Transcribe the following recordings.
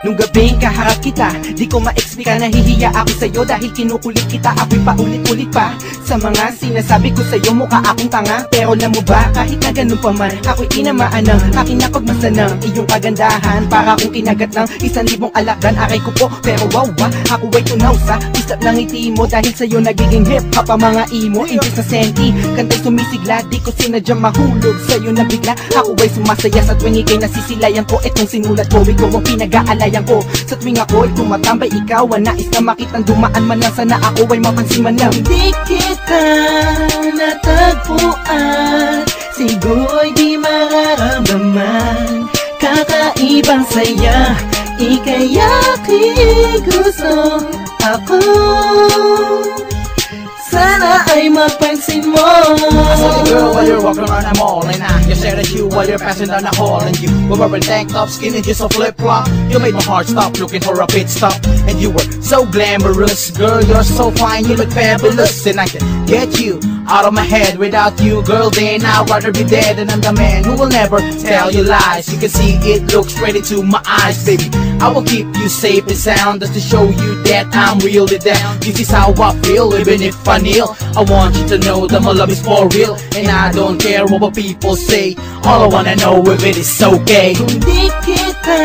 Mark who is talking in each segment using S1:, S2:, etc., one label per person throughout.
S1: Nung gabing kaharap kita, di ko ma-explica, nahihiya ako sa'yo dahil kinukulit kita. Ako'y paulit-ulit pa sa mga sinasabi ko sa'yo, mukha akong tanga. Pero alam mo ba, kahit na ganun pa man, ako'y tinamaan ng aking napagmasa ng iyong kagandahan. Para kung kinagat ng 1,000 alakdan, aray ko po, pero wow ako ay tunaw sa isap ng ngiti mo. Dahil sa'yo nagiging hip-hop ang mga imo. Imbis na senti, kantay sumisigla, di ko sinadyang mahulog sa'yo na bigla. Ako ay sumasaya sa tuwing ikay nasisilayan ko. Itong sinulat ko, ikaw ang pinag-aalay ko. Sa tuwing ako'y tumatambay, ikaw ang nais na makitang dumaan man lang. Sana ako ay mapansin man lang.
S2: Di kita natagpuan, siguro'y di mararamdaman. Kakaibang saya, ika'y aking gusto. Ako sana ay mapansin mo.
S3: I saw the girl while you're walking around the mall, and I just stared at you while you're passing down the hall. And you were wearing tank top, skinny, just a flip-flop. You made my heart stop looking for a pit stop. And you were so glamorous, girl, you're so fine, you look fabulous. And I can get you out of my head. Without you, girl, then I'd rather be dead. And I'm the man who will never tell you lies. You can see it looks straight into my eyes, baby. I will keep you safe and sound, just to show you that I'm really down. This is how I feel, even if I kneel. I want you to know that my love is for real, and I don't care what people say. All I wanna know if it is okay.
S2: Kung di kita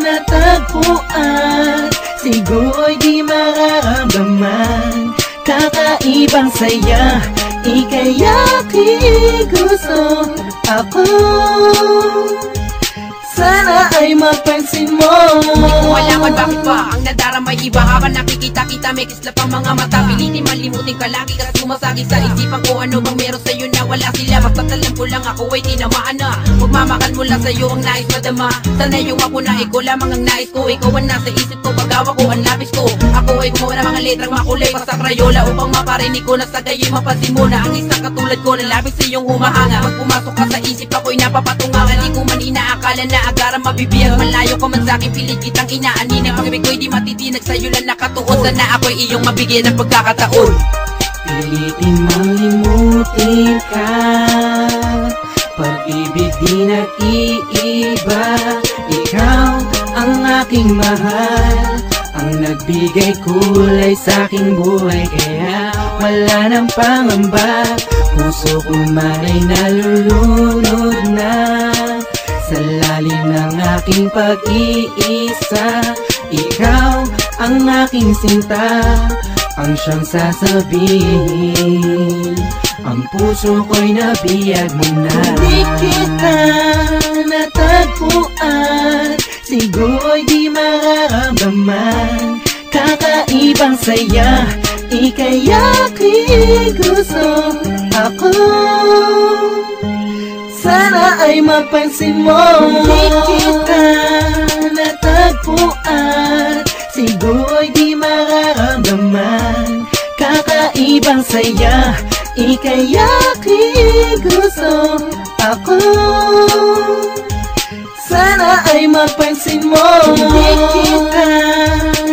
S2: natagpuan, siguro'y di mararamdaman. Kakaibang saya, ika'y aking gusto. Ako sana ay mapansin mo.
S4: Hindi ko malaman bakit ba ang nadaramay iba. Habang nakikita-kita may kislap ang mga mata. Pilitin malimutin ka lagi kasi sumasagi sa isipan ko. Ano bang meron sa'yo na wala sila? Basta alam ko lang ako ay tinamaan na. Magmamakan mo lang sa'yo ang nais madama. Sana yung ako na ikaw lamang ang nais ko. Ikaw ang nasa isip ko, paggawa ko ang labis ko. Ako ay gumawa ng mga letrang makulay pa sa krayola, upang maparinig ko na sa gayo'y mapansin mo na ang isang katulad ko na labis sa iyong humahanga. Pag pumasok ka sa isip ako'y napapatungan. Di ko man inaakala na agaran mabibiyag. Malayo ka man sa'king pilit kitang inaaninag. Pag-ibig ko'y di matitinag, sa'yo lang nakatuon. Sana ako'y iyong mabigyan ng pagkakataon.
S2: Pilitin malimutin ka, pag-ibig di nag-iiba. Ikaw ang aking mahal, ang nagbigay kulay sa'king buhay. Kaya wala nang pangamba, puso ko man ay nalulunod na sa lalim ng aking pag-iisa. Ikaw ang aking sinta, ang siyang sasabihin. Ang puso ko'y nabiyag mo na. Kung di kita natagpuan, siguro'y di mararamdaman. Kakaibang saya, ika'y aking gusto. Ako sana ay mapansin mo. Kung di kita natagpuan, siguro'y di mararamdaman. Kakaibang saya, ika'y aking gusto. Ako sana ay mapansin mo. Kung di kita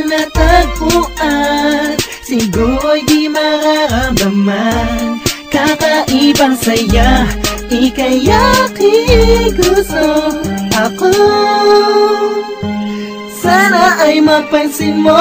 S2: natagpuan, siguro'y di mararamdaman. Kakaibang saya, ika'y aking gusto. Ako sana ay mapansin mo.